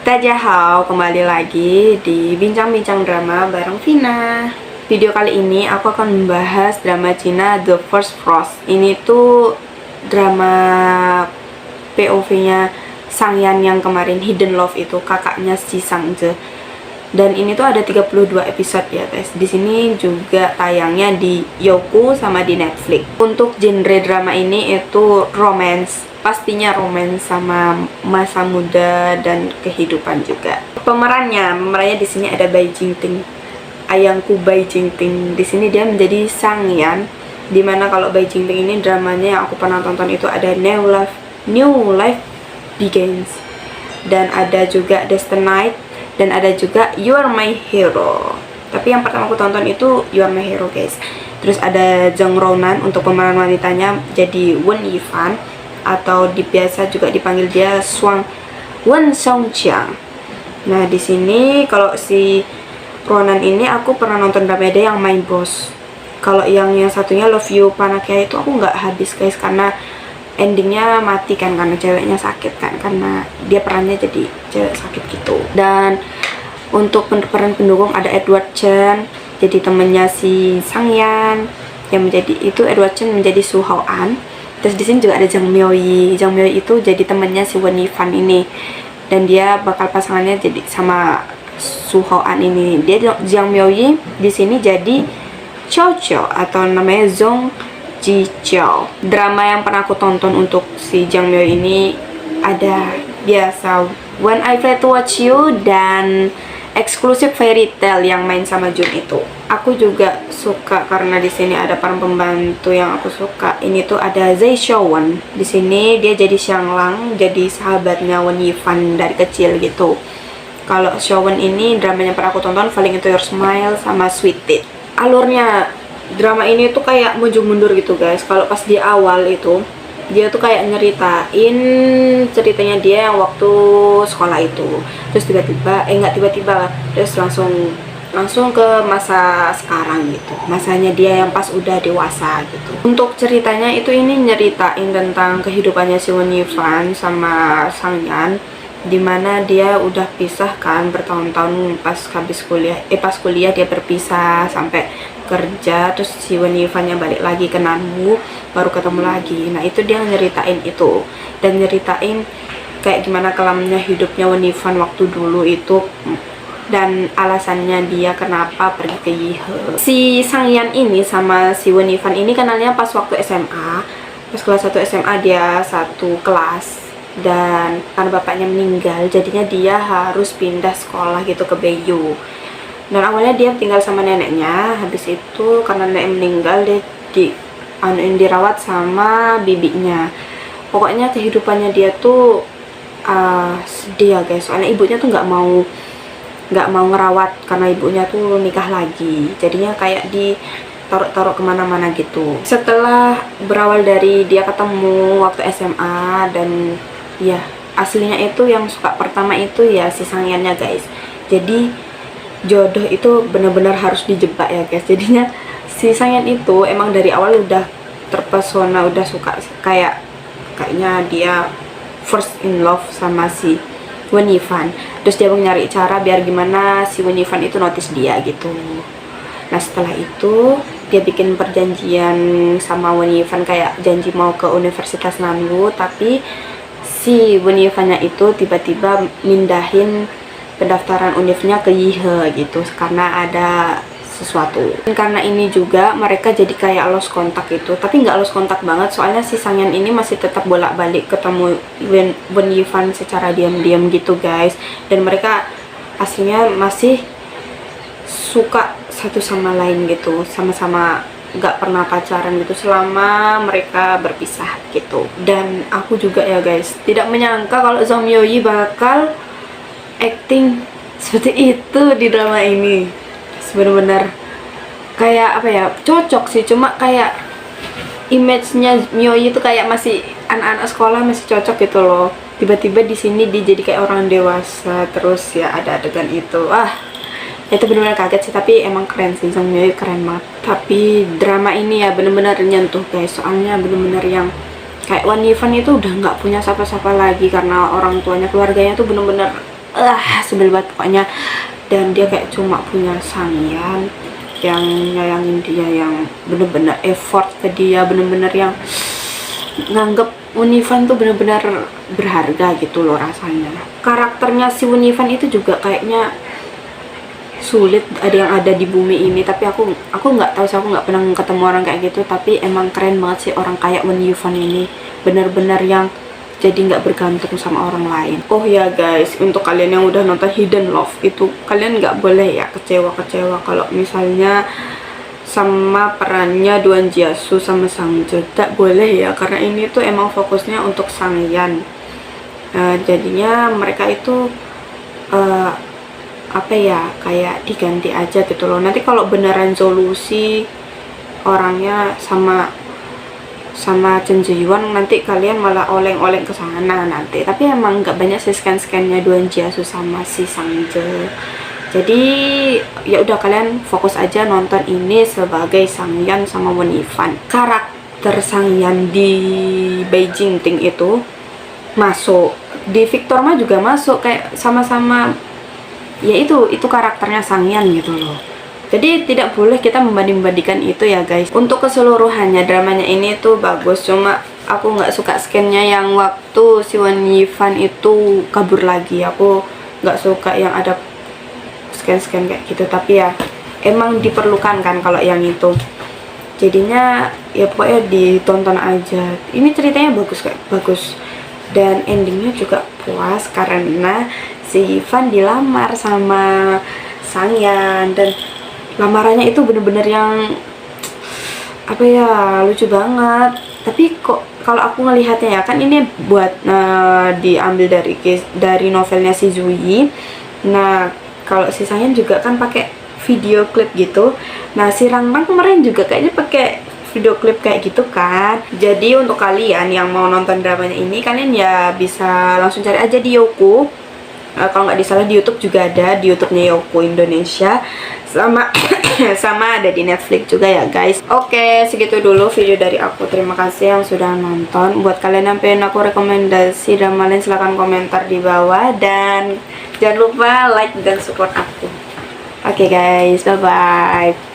Tajahau, kembali lagi di Bincang-Bincang Drama bareng Vina. Video kali ini aku akan membahas drama Cina The First Frost. Ini tuh drama POV-nya Sang Yan yang kemarin Hidden Love itu, kakaknya si Sang Je. Dan ini tuh ada 32 episode ya guys. Di sini juga tayangnya di Youku sama di Netflix. Untuk genre drama ini itu romance, pastinya romance sama masa muda dan kehidupan juga. Pemerannya di sini ada Bai Jingting, ayangku Bai Jingting. Di sini dia menjadi Sang Yan. Dimana kalau Bai Jingting ini dramanya yang aku pernah tonton itu ada New Life Begins, dan ada juga Destined, dan ada juga You Are My Hero. Tapi yang pertama aku tonton itu You Are My Hero guys. Terus ada Zhang Ronan untuk pemeran wanitanya jadi Wen Yifan, atau biasa juga dipanggil dia Wen Songqiang. Nah di sini kalau si Ronan ini aku pernah nonton drama dia yang My Boss. Kalau yang satunya Love You Panakia itu aku nggak habis guys, karena endingnya mati kan, karena ceweknya sakit kan, karena dia perannya jadi cewek sakit gitu. Dan untuk peran pendukung ada Edward Chen jadi temennya si Sang Yan, yang menjadi itu Edward Chen menjadi Su Hao An. Terus di sini juga ada Zhang Miaoyi. Zhang Miaoyi itu jadi temennya si Wen Yifan ini, dan dia bakal pasangannya jadi sama Su Hao An ini. Dia Zhang Miaoyi di sini jadi Chow Chow atau namanya Zhong Ji Chow. Drama yang pernah aku tonton untuk si Zhang Miaoyi ini ada biasa When I Fly to Watch You dan Exclusive Fairy Tale yang main sama Jun itu. Aku juga suka karena di sini ada peran pembantu yang aku suka. Ini tuh ada Zai Xiaowen. Di sini dia jadi Xianglang, jadi sahabatnya Wen Yifan dari kecil gitu. Kalau Xiaowen ini dramanya pernah aku tonton Falling Into Your Smile sama Sweet Tea. Alurnya drama ini tuh kayak maju mundur gitu guys. Kalau pas di awal itu dia tuh kayak nyeritain ceritanya dia yang waktu sekolah itu, terus tiba-tiba nggak tiba-tiba, terus langsung ke masa sekarang gitu, masanya dia yang pas udah dewasa gitu. Untuk ceritanya itu ini nyeritain tentang kehidupannya si Wen Yifan sama Sang Yan, dimana dia udah pisah kan bertahun-tahun pas kuliah dia berpisah sampai kerja, terus si Wen Yifan yang balik lagi ke Nanwu baru ketemu lagi. Nah itu dia nyeritain itu, dan nyeritain kayak gimana kelamnya hidupnya Wen Yifan waktu dulu itu, dan alasannya dia kenapa pergi ke Yihe. Si Sang Yan ini sama si Wen Yifan ini kenalnya pas waktu SMA, pas kelas 1 SMA dia satu kelas, dan karena bapaknya meninggal jadinya dia harus pindah sekolah gitu ke Beiju. Dan awalnya dia tinggal sama neneknya, habis itu karena nenek meninggal dia dirawat sama bibinya. Pokoknya kehidupannya dia tuh sedih ya guys, soalnya ibunya tuh nggak mau ngerawat karena ibunya tuh nikah lagi, jadinya kayak ditaruh kemana-mana gitu. Setelah berawal dari dia ketemu waktu SMA, dan ya aslinya itu yang suka pertama itu ya si Sang Yannya guys. Jadi jodoh itu benar-benar harus dijebak ya guys. Jadinya si Sang Yan itu emang dari awal udah terpesona, udah suka, kayaknya dia first in love sama si Wen Yifan. Terus dia mau nyari cara biar gimana si Wen Yifan itu notice dia gitu. Nah setelah itu dia bikin perjanjian sama Wen Yifan, kayak janji mau ke Universitas Nanwu, tapi si Wen Yifannya itu tiba-tiba mindahin pendaftaran univnya ke Yihe gitu, karena ada sesuatu. Dan karena ini juga mereka jadi kayak lost kontak gitu, tapi nggak lost kontak banget, soalnya si Sang Yan ini masih tetap bolak-balik ketemu Wen Yifan secara diam-diam gitu guys. Dan mereka aslinya masih suka satu sama lain gitu, sama-sama nggak pernah pacaran gitu selama mereka berpisah gitu. Dan aku juga ya guys tidak menyangka kalau Zhang Miaoyi bakal acting seperti itu di drama ini. Bener-bener kayak apa ya, cocok sih, cuma kayak image-nya Miaoyi itu kayak masih anak-anak sekolah, masih cocok gitu loh. Tiba-tiba di sini dia jadi kayak orang dewasa, terus ya ada adegan itu. Itu bener-bener kaget sih, tapi emang keren sih, Zhang Miaoyi keren banget. Tapi drama ini ya bener-bener nyentuh guys, soalnya bener-bener yang kayak Wen Yifan itu udah nggak punya siapa-siapa lagi karena orang tuanya, keluarganya tuh bener-bener sebel banget pokoknya. Dan dia kayak cuma punya Sangyan yang nyayangin dia, yang bener-bener effort ke dia, bener-bener yang nganggep Unifan tuh bener-bener berharga gitu loh rasanya. Karakternya si Unifan itu juga kayaknya sulit ada di bumi ini, tapi aku nggak tahu sih, aku nggak pernah ketemu orang kayak gitu, tapi emang keren banget sih orang kayak Unifan ini, bener-bener yang jadi nggak bergantung sama orang lain. Oh ya guys, untuk kalian yang udah nonton Hidden Love itu, kalian nggak boleh ya kecewa-kecewa kalau misalnya sama perannya Doan Jia-soo sama Sang-je, tak boleh ya, karena ini tuh emang fokusnya untuk Sang-yan. Jadinya mereka itu apa ya, kayak diganti aja gitu loh. Nanti kalau beneran solusi orangnya sama Chen Ji-won, nanti kalian malah oleng-oleng ke sana nanti. Tapi emang nggak banyak sih scan-scannya Doan Jia-soo sama si Sang-je. Jadi ya udah, kalian fokus aja nonton ini sebagai Sang-yan sama Won-Ifan. Karakter Sang-yan di Beijing Ting itu masuk, di Victor Ma juga masuk, kayak sama-sama ya itu karakternya Sang-yan gitu loh. Jadi tidak boleh kita membanding-bandingkan itu ya guys. Untuk keseluruhannya dramanya ini tuh bagus, cuma aku nggak suka scannya yang waktu si Won-Ifan itu kabur lagi. Aku nggak suka yang ada scan kayak gitu, tapi ya emang diperlukan kan kalau yang itu. Jadinya ya pokoknya ditonton aja. Ini ceritanya bagus dan endingnya juga puas karena si Ifan dilamar sama Sang-yan, dan lamarannya itu bener-bener yang apa ya, lucu banget. Tapi kok kalau aku ngelihatnya ya, kan ini buat diambil dari novelnya si Zui. Nah kalau si Sang-yan juga kan pakai video klip gitu. Nah si Rang kemarin juga kayaknya pakai video klip kayak gitu kan. Jadi untuk kalian yang mau nonton dramanya ini, kalian ya bisa langsung cari aja di Youku. Kalau nggak disalah di YouTube juga ada, di YouTube-nya Youku Indonesia, sama sama ada di Netflix juga ya guys. Oke, segitu dulu video dari aku. Terima kasih yang sudah nonton. Buat kalian yang pengen aku rekomendasi drama lain, silahkan komentar di bawah, dan jangan lupa like dan support aku. Oke guys, bye bye.